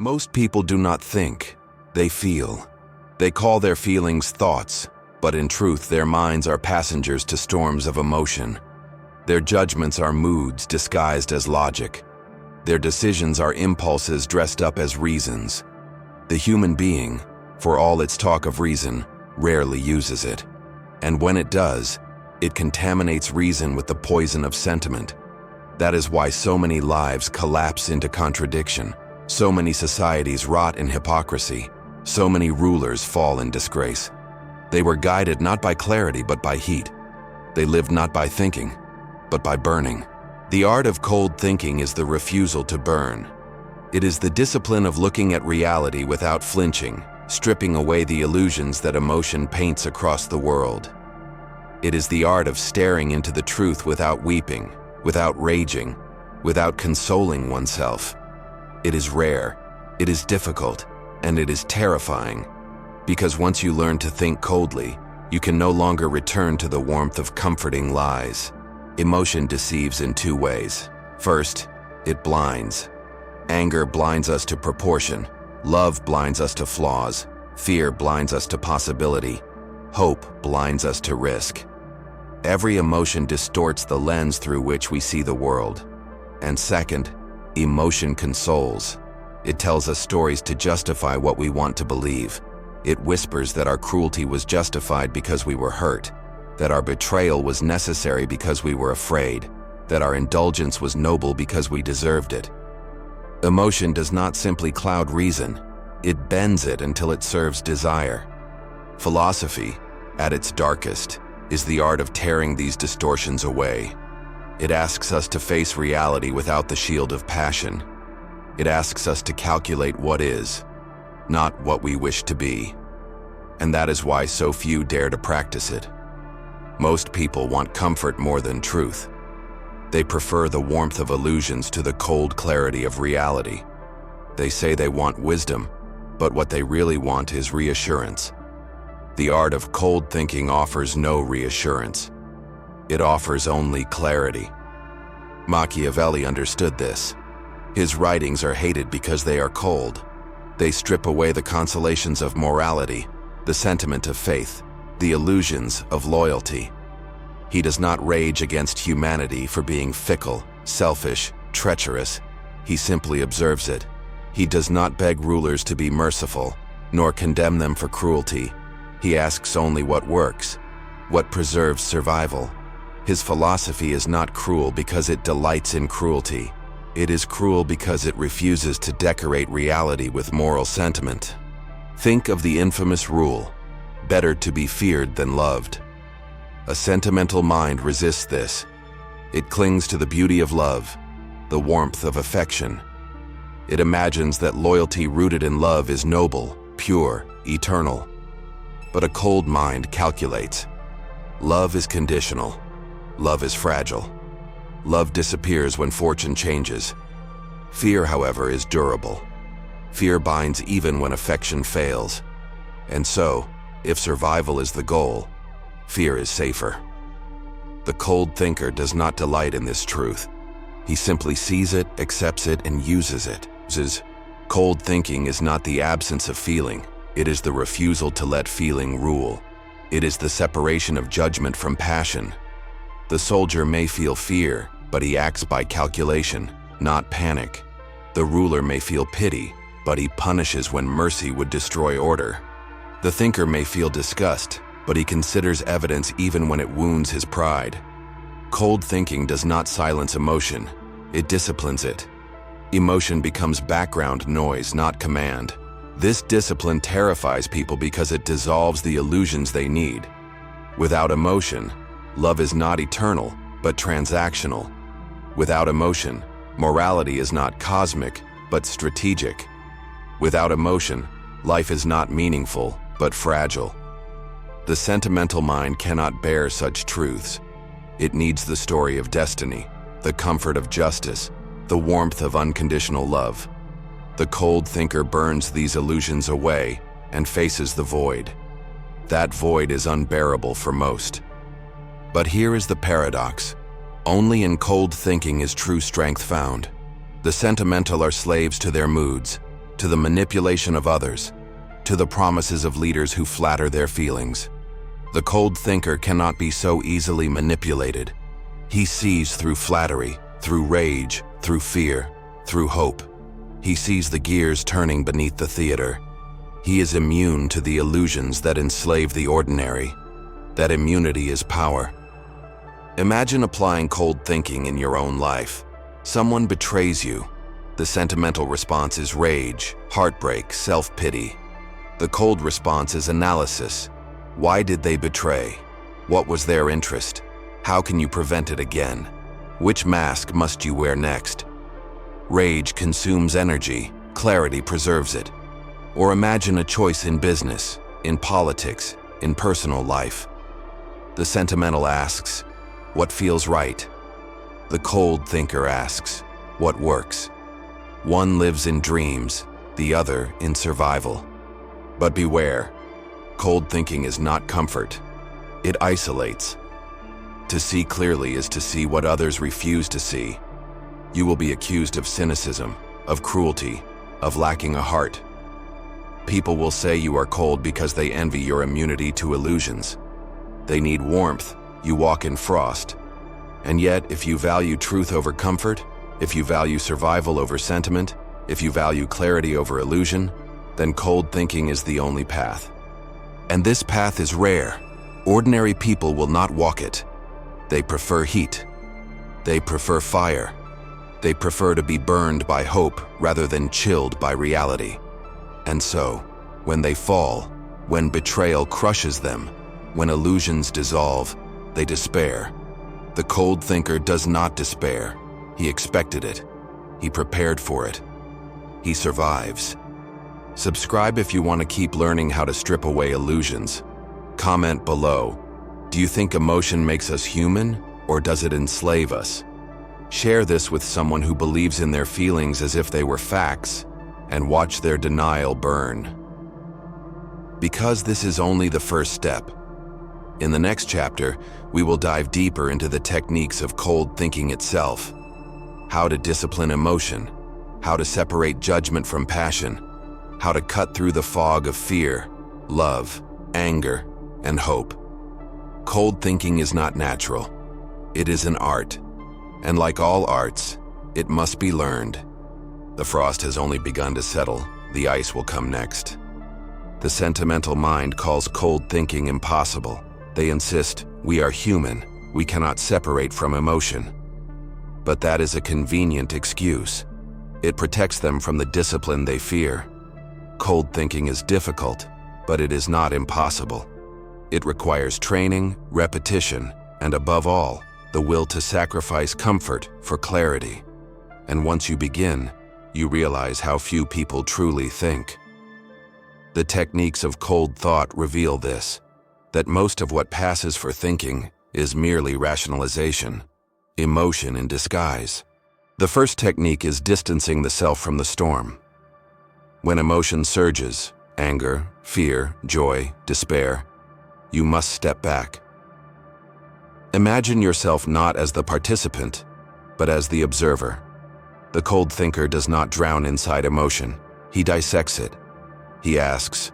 Most people do not think, they feel. They call their feelings thoughts, but in truth their minds are passengers to storms of emotion. Their judgments are moods disguised as logic. Their decisions are impulses dressed up as reasons. The human being, for all its talk of reason, rarely uses it. And when it does, it contaminates reason with the poison of sentiment. That is why so many lives collapse into contradiction. So many societies rot in hypocrisy. So many rulers fall in disgrace. They were guided not by clarity but by heat. They lived not by thinking, but by burning. The art of cold thinking is the refusal to burn. It is the discipline of looking at reality without flinching, stripping away the illusions that emotion paints across the world. It is the art of staring into the truth without weeping, without raging, without consoling oneself. It is rare, it is difficult, and it is terrifying, because once you learn to think coldly, you can no longer return to the warmth of comforting lies. Emotion deceives in two ways. First, it blinds. Anger blinds us to proportion. Love blinds us to flaws. Fear blinds us to possibility. Hope blinds us to risk. Every emotion distorts the lens through which we see the world. And second, emotion consoles. It tells us stories to justify what we want to believe. It whispers that our cruelty was justified because we were hurt, that our betrayal was necessary because we were afraid, that our indulgence was noble because we deserved it. Emotion does not simply cloud reason, it bends it until it serves desire. Philosophy, at its darkest, is the art of tearing these distortions away. It asks us to face reality without the shield of passion. It asks us to calculate what is, not what we wish to be. And that is why so few dare to practice it. Most people want comfort more than truth. They prefer the warmth of illusions to the cold clarity of reality. They say they want wisdom, but what they really want is reassurance. The art of cold thinking offers no reassurance. It offers only clarity. Machiavelli understood this. His writings are hated because they are cold. They strip away the consolations of morality, the sentiment of faith, the illusions of loyalty. He does not rage against humanity for being fickle, selfish, treacherous. He simply observes it. He does not beg rulers to be merciful, nor condemn them for cruelty. He asks only what works, what preserves survival. His philosophy is not cruel because it delights in cruelty. It is cruel because it refuses to decorate reality with moral sentiment. Think of the infamous rule, better to be feared than loved. A sentimental mind resists this. It clings to the beauty of love, the warmth of affection. It imagines that loyalty rooted in love is noble, pure, eternal. But a cold mind calculates. Love is conditional. Love is fragile. Love disappears when fortune changes. Fear, however, is durable. Fear binds even when affection fails. And so, if survival is the goal, fear is safer. The cold thinker does not delight in this truth. He simply sees it, accepts it, and uses it. Cold thinking is not the absence of feeling. It is the refusal to let feeling rule. It is the separation of judgment from passion. The soldier may feel fear, but he acts by calculation, not panic. The ruler may feel pity, but he punishes when mercy would destroy order. The thinker may feel disgust, but he considers evidence even when it wounds his pride. Cold thinking does not silence emotion, it disciplines it. Emotion becomes background noise, not command. This discipline terrifies people because it dissolves the illusions they need. Without emotion, love is not eternal, but transactional. Without emotion, morality is not cosmic, but strategic. Without emotion, life is not meaningful, but fragile. The sentimental mind cannot bear such truths. It needs the story of destiny, the comfort of justice, the warmth of unconditional love. The cold thinker burns these illusions away and faces the void. That void is unbearable for most. But here is the paradox. Only in cold thinking is true strength found. The sentimental are slaves to their moods, to the manipulation of others, to the promises of leaders who flatter their feelings. The cold thinker cannot be so easily manipulated. He sees through flattery, through rage, through fear, through hope. He sees the gears turning beneath the theater. He is immune to the illusions that enslave the ordinary. That immunity is power. Imagine applying cold thinking in your own life. Someone betrays you. The sentimental response is rage, heartbreak, self-pity. The cold response is analysis. Why did they betray? What was their interest? How can you prevent it again? Which mask must you wear next? Rage consumes energy, clarity preserves it. Or imagine a choice in business, in politics, in personal life. The sentimental asks, what feels right? The cold thinker asks, what works? One lives in dreams, the other in survival. But beware, cold thinking is not comfort. It isolates. To see clearly is to see what others refuse to see. You will be accused of cynicism, of cruelty, of lacking a heart. People will say you are cold because they envy your immunity to illusions. They need warmth, you walk in frost. And yet, if you value truth over comfort, if you value survival over sentiment, if you value clarity over illusion, then cold thinking is the only path. And this path is rare. Ordinary people will not walk it. They prefer heat. They prefer fire. They prefer to be burned by hope rather than chilled by reality. And so, when they fall, when betrayal crushes them, when illusions dissolve, they despair. The cold thinker does not despair. He expected it. He prepared for it. He survives. Subscribe if you want to keep learning how to strip away illusions. Comment below. Do you think emotion makes us human, or does it enslave us? Share this with someone who believes in their feelings as if they were facts, and watch their denial burn. Because this is only the first step. In the next chapter, we will dive deeper into the techniques of cold thinking itself. How to discipline emotion, how to separate judgment from passion, how to cut through the fog of fear, love, anger, and hope. Cold thinking is not natural. It is an art. And like all arts, it must be learned. The frost has only begun to settle. The ice will come next. The sentimental mind calls cold thinking impossible. They insist, we are human. We cannot separate from emotion. But that is a convenient excuse. It protects them from the discipline they fear. Cold thinking is difficult, but it is not impossible. It requires training, repetition, and above all, the will to sacrifice comfort for clarity. And once you begin, you realize how few people truly think. The techniques of cold thought reveal this, that most of what passes for thinking is merely rationalization, emotion in disguise. The first technique is distancing the self from the storm. When emotion surges, anger, fear, joy, despair, you must step back. Imagine yourself not as the participant, but as the observer. The cold thinker does not drown inside emotion. He dissects it. He asks,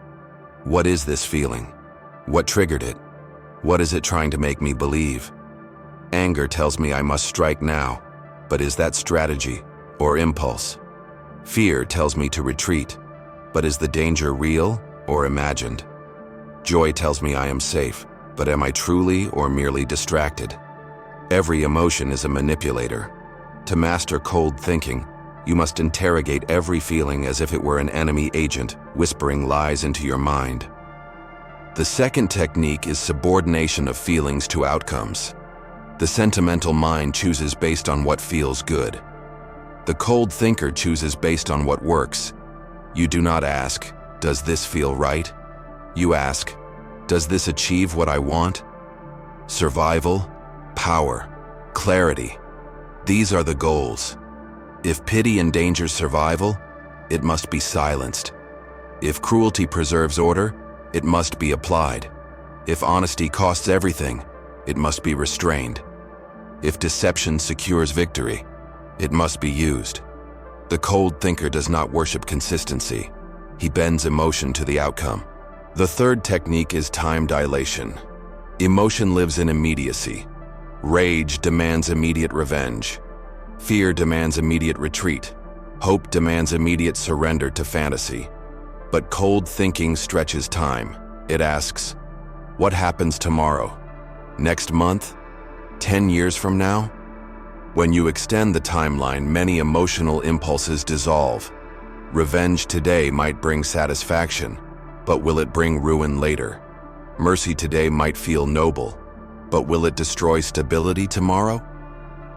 what is this feeling? What triggered it? What is it trying to make me believe? Anger tells me I must strike now, but is that strategy or impulse? Fear tells me to retreat, but is the danger real or imagined? Joy tells me I am safe, but am I truly or merely distracted? Every emotion is a manipulator. To master cold thinking, you must interrogate every feeling as if it were an enemy agent whispering lies into your mind. The second technique is subordination of feelings to outcomes. The sentimental mind chooses based on what feels good. The cold thinker chooses based on what works. You do not ask, does this feel right? You ask, does this achieve what I want? Survival, power, clarity. These are the goals. If pity endangers survival, it must be silenced. If cruelty preserves order, it must be applied. If honesty costs everything, it must be restrained. If deception secures victory, it must be used. The cold thinker does not worship consistency. He bends emotion to the outcome. The third technique is time dilation. Emotion lives in immediacy. Rage demands immediate revenge. Fear demands immediate retreat. Hope demands immediate surrender to fantasy. But cold thinking stretches time. It asks, what happens tomorrow? Next month? 10 years from now? When you extend the timeline, many emotional impulses dissolve. Revenge today might bring satisfaction, but will it bring ruin later? Mercy today might feel noble, but will it destroy stability tomorrow?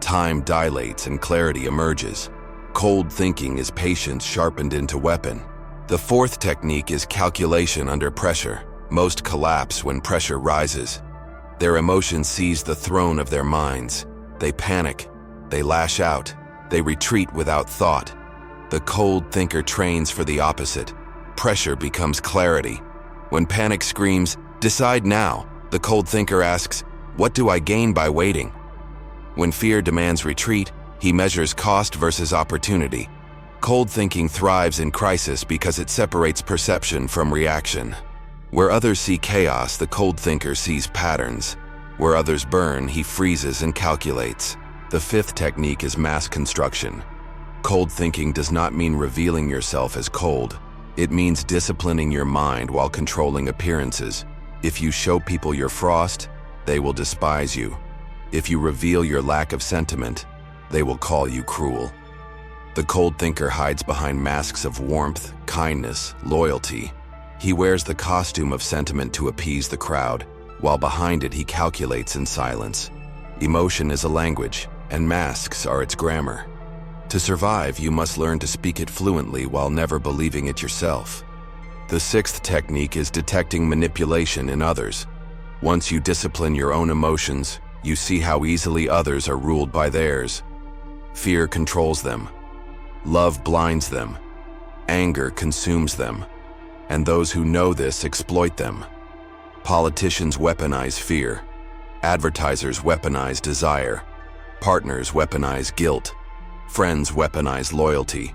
Time dilates and clarity emerges. Cold thinking is patience sharpened into weapon. The fourth technique is calculation under pressure. Most collapse when pressure rises. Their emotions seize the throne of their minds. They panic. They lash out. They retreat without thought. The cold thinker trains for the opposite. Pressure becomes clarity. When panic screams, "Decide now," the cold thinker asks, "What do I gain by waiting?" When fear demands retreat, he measures cost versus opportunity. Cold thinking thrives in crisis because it separates perception from reaction. Where others see chaos, the cold thinker sees patterns. Where others burn, he freezes and calculates. The fifth technique is mass construction. Cold thinking does not mean revealing yourself as cold. It means disciplining your mind while controlling appearances. If you show people your frost, they will despise you. If you reveal your lack of sentiment, they will call you cruel. The cold thinker hides behind masks of warmth, kindness, loyalty. He wears the costume of sentiment to appease the crowd, while behind it he calculates in silence. Emotion is a language, and masks are its grammar. To survive, you must learn to speak it fluently while never believing it yourself. The sixth technique is detecting manipulation in others. Once you discipline your own emotions, you see how easily others are ruled by theirs. Fear controls them. Love blinds them. Anger consumes them. And those who know this exploit them. Politicians weaponize fear. Advertisers weaponize desire. Partners weaponize guilt. Friends weaponize loyalty.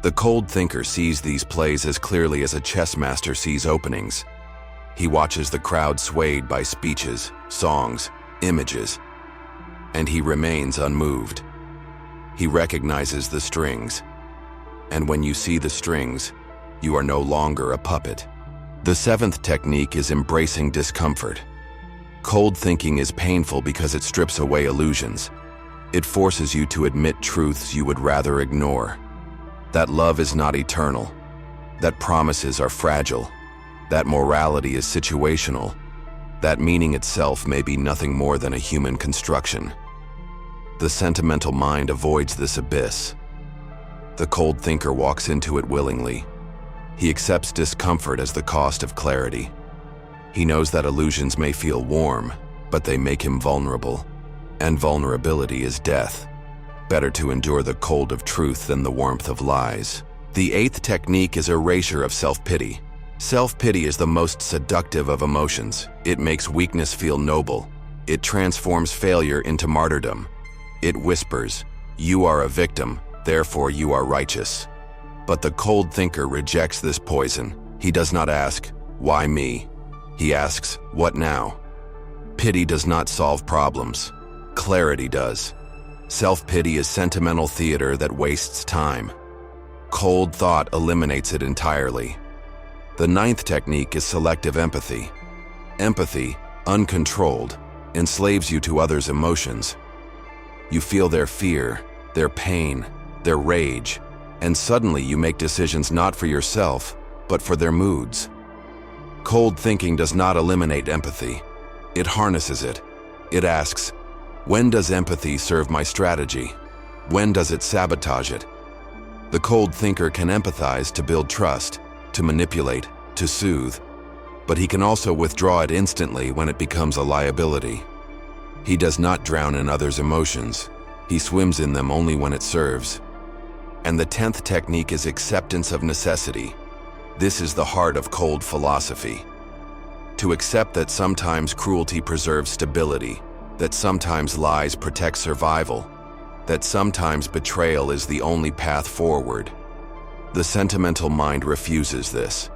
The cold thinker sees these plays as clearly as a chess master sees openings. He watches the crowd swayed by speeches, songs, images, and he remains unmoved. He recognizes the strings, and when you see the strings, you are no longer a puppet. The seventh technique is embracing discomfort. Cold thinking is painful because it strips away illusions. It forces you to admit truths you would rather ignore. That love is not eternal. That promises are fragile. That morality is situational. That meaning itself may be nothing more than a human construction. The sentimental mind avoids this abyss. The cold thinker walks into it willingly. He accepts discomfort as the cost of clarity. He knows that illusions may feel warm, but they make him vulnerable. And vulnerability is death. Better to endure the cold of truth than the warmth of lies. The eighth technique is erasure of self-pity. Self-pity is the most seductive of emotions. It makes weakness feel noble. It transforms failure into martyrdom. It whispers, "You are a victim, therefore you are righteous." But the cold thinker rejects this poison. He does not ask, "Why me?" He asks, "What now?" Pity does not solve problems. Clarity does. Self-pity is sentimental theater that wastes time. Cold thought eliminates it entirely. The ninth technique is selective empathy. Empathy, uncontrolled, enslaves you to others' emotions. You feel their fear, their pain, their rage, and suddenly you make decisions not for yourself, but for their moods. Cold thinking does not eliminate empathy. It harnesses it. It asks, when does empathy serve my strategy? When does it sabotage it? The cold thinker can empathize to build trust, to manipulate, to soothe, but he can also withdraw it instantly when it becomes a liability. He does not drown in others' emotions. He swims in them only when it serves. And the 10th technique is acceptance of necessity. This is the heart of cold philosophy. To accept that sometimes cruelty preserves stability, that sometimes lies protect survival, that sometimes betrayal is the only path forward. The sentimental mind refuses this.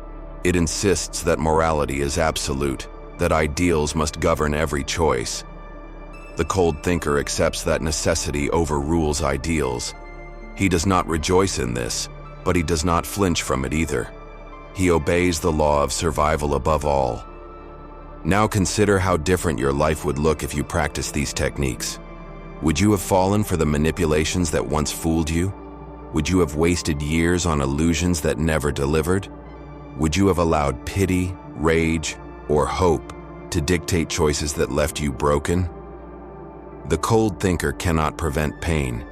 It insists that morality is absolute, that ideals must govern every choice. The cold thinker accepts that necessity overrules ideals. He does not rejoice in this, but he does not flinch from it either. He obeys the law of survival above all. Now consider how different your life would look if you practiced these techniques. Would you have fallen for the manipulations that once fooled you? Would you have wasted years on illusions that never delivered? Would you have allowed pity, rage, or hope to dictate choices that left you broken? The cold thinker cannot prevent pain,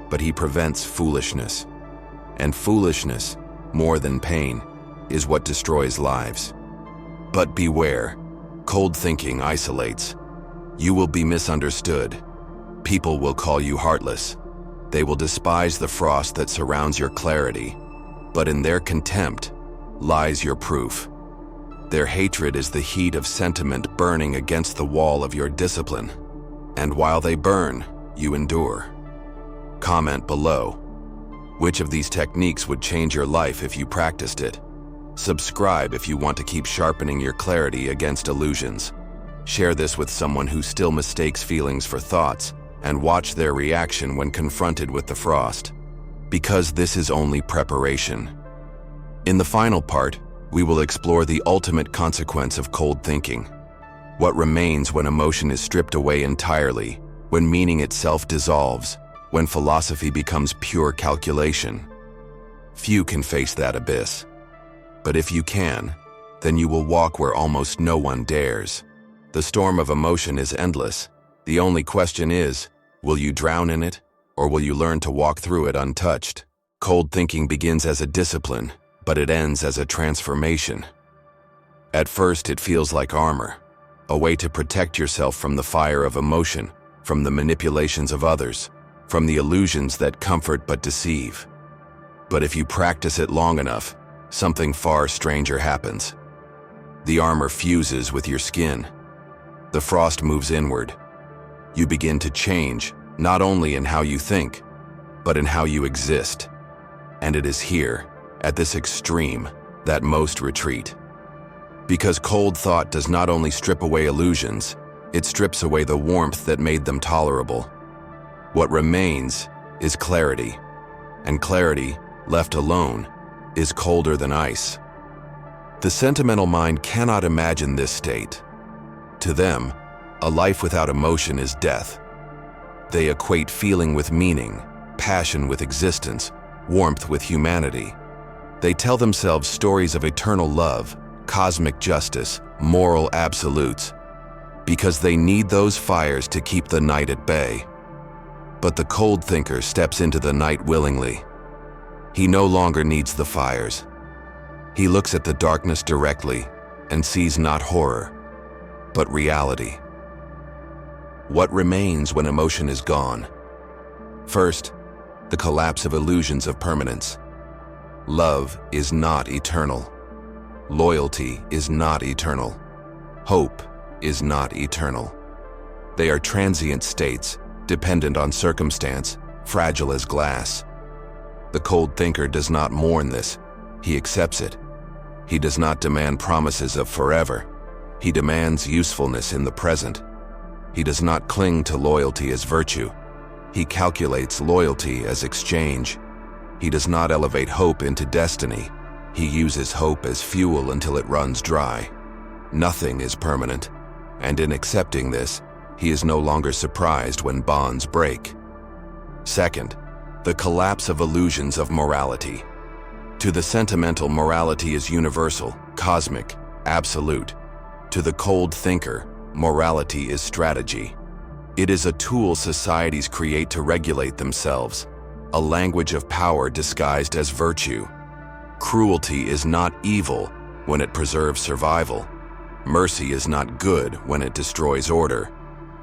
but he prevents foolishness. And foolishness, more than pain, is what destroys lives. But beware, cold thinking isolates. You will be misunderstood. People will call you heartless. They will despise the frost that surrounds your clarity, but in their contempt lies your proof. Their hatred is the heat of sentiment burning against the wall of your discipline. And while they burn, you endure. Comment below. Which of these techniques would change your life if you practiced it? Subscribe if you want to keep sharpening your clarity against illusions. Share this with someone who still mistakes feelings for thoughts, and watch their reaction when confronted with the frost. Because this is only preparation. In the final part, we will explore the ultimate consequence of cold thinking. What remains when emotion is stripped away entirely, when meaning itself dissolves, when philosophy becomes pure calculation. Few can face that abyss. But if you can, then you will walk where almost no one dares. The storm of emotion is endless. The only question is, will you drown in it, or will you learn to walk through it untouched? Cold thinking begins as a discipline, but it ends as a transformation. At first, it feels like armor, a way to protect yourself from the fire of emotion, from the manipulations of others, from the illusions that comfort but deceive. But if you practice it long enough, something far stranger happens. The armor fuses with your skin. The frost moves inward. You begin to change, not only in how you think, but in how you exist. And it is here, at this extreme, that most retreat. Because cold thought does not only strip away illusions, it strips away the warmth that made them tolerable. What remains is clarity, and clarity, left alone, is colder than ice. The sentimental mind cannot imagine this state. To them, a life without emotion is death. They equate feeling with meaning, passion with existence, warmth with humanity. They tell themselves stories of eternal love, cosmic justice, moral absolutes, because they need those fires to keep the night at bay. But the cold thinker steps into the night willingly. He no longer needs the fires. He looks at the darkness directly and sees not horror, but reality. What remains when emotion is gone? First, the collapse of illusions of permanence. Love is not eternal. Loyalty is not eternal. Hope is not eternal. They are transient states, dependent on circumstance, fragile as glass. The cold thinker does not mourn this. He accepts it. He does not demand promises of forever. He demands usefulness in the present. He does not cling to loyalty as virtue. He calculates loyalty as exchange. He does not elevate hope into destiny. He uses hope as fuel until it runs dry. Nothing is permanent, and in accepting this, he is no longer surprised when bonds break. Second, the collapse of illusions of morality. To the sentimental, morality is universal, cosmic, absolute. To the cold thinker, morality is strategy. It is a tool societies create to regulate themselves, a language of power disguised as virtue. Cruelty is not evil when it preserves survival. Mercy is not good when it destroys order.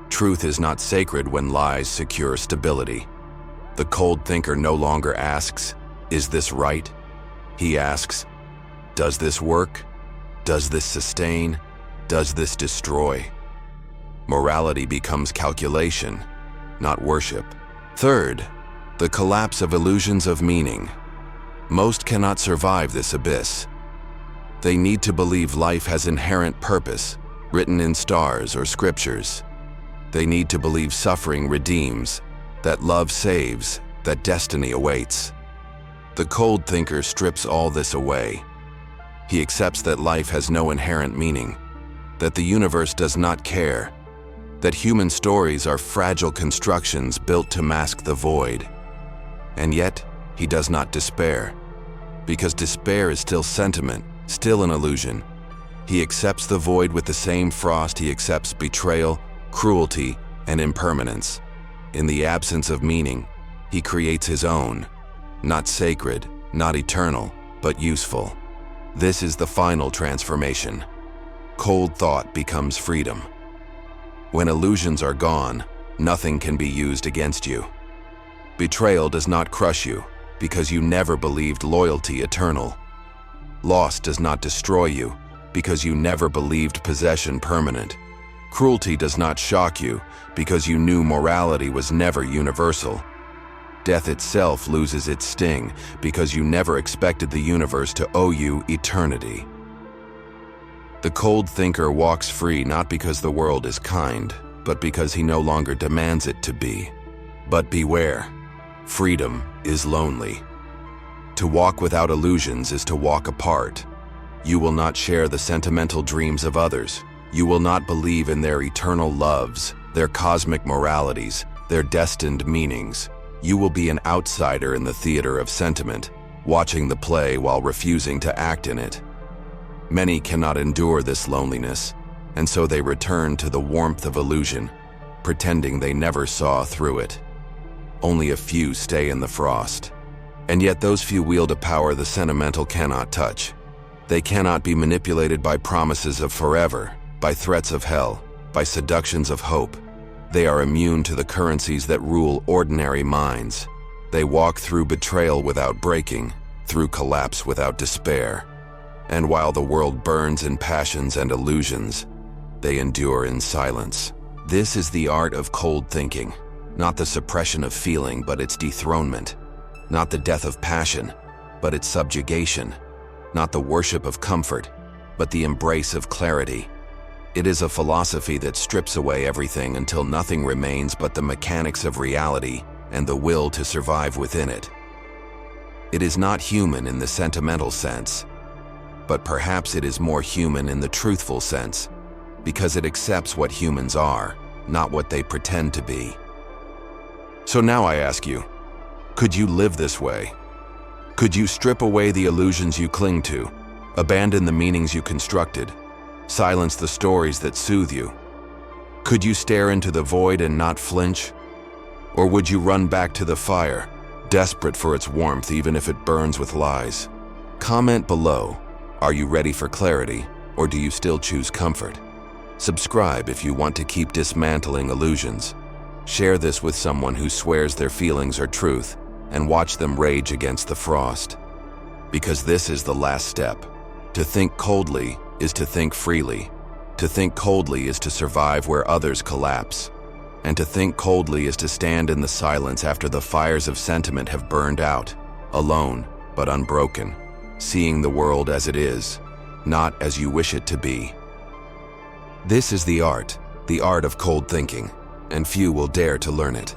Truth is not sacred when lies secure stability. The cold thinker no longer asks, "Is this right?" He asks, "Does this work? Does this sustain? Does this destroy?" Morality becomes calculation, not worship. Third, The collapse of illusions of meaning. Most cannot survive this abyss. They need to believe life has inherent purpose, written in stars or scriptures. They need to believe suffering redeems, that love saves, that destiny awaits. The cold thinker strips all this away. He accepts that life has no inherent meaning, that the universe does not care, that human stories are fragile constructions built to mask the void. And yet, he does not despair, because despair is still sentiment, still an illusion. He accepts the void with the same frost he accepts betrayal, cruelty, and impermanence. In the absence of meaning, he creates his own, not sacred, not eternal, but useful. This is the final transformation. Cold thought becomes freedom. When illusions are gone, nothing can be used against you. Betrayal does not crush you, because you never believed loyalty eternal. Loss does not destroy you, because you never believed possession permanent. Cruelty does not shock you, because you knew morality was never universal. Death itself loses its sting, because you never expected the universe to owe you eternity. The cold thinker walks free not because the world is kind, but because he no longer demands it to be. But beware, freedom is lonely. To walk without illusions is to walk apart. You will not share the sentimental dreams of others. You will not believe in their eternal loves, their cosmic moralities, their destined meanings. You will be an outsider in the theater of sentiment, watching the play while refusing to act in it. Many cannot endure this loneliness, and so they return to the warmth of illusion, pretending they never saw through it. Only a few stay in the frost. And yet those few wield a power the sentimental cannot touch. They cannot be manipulated by promises of forever, by threats of hell, by seductions of hope. They are immune to the currencies that rule ordinary minds. They walk through betrayal without breaking, through collapse without despair. And while the world burns in passions and illusions, they endure in silence. This is the art of cold thinking, not the suppression of feeling, but its dethronement. Not the death of passion, but its subjugation. Not the worship of comfort, but the embrace of clarity. It is a philosophy that strips away everything until nothing remains but the mechanics of reality and the will to survive within it. It is not human in the sentimental sense, but perhaps it is more human in the truthful sense, because it accepts what humans are, not what they pretend to be. So now I ask you, could you live this way? Could you strip away the illusions you cling to, abandon the meanings you constructed, silence the stories that soothe you? Could you stare into the void and not flinch? Or would you run back to the fire, desperate for its warmth even if it burns with lies? Comment below. Are you ready for clarity, or do you still choose comfort? Subscribe if you want to keep dismantling illusions. Share this with someone who swears their feelings are truth, and watch them rage against the frost. Because this is the last step. To think coldly is to think freely. To think coldly is to survive where others collapse. And to think coldly is to stand in the silence after the fires of sentiment have burned out, alone but unbroken, seeing the world as it is, not as you wish it to be. This is the art of cold thinking, and few will dare to learn it.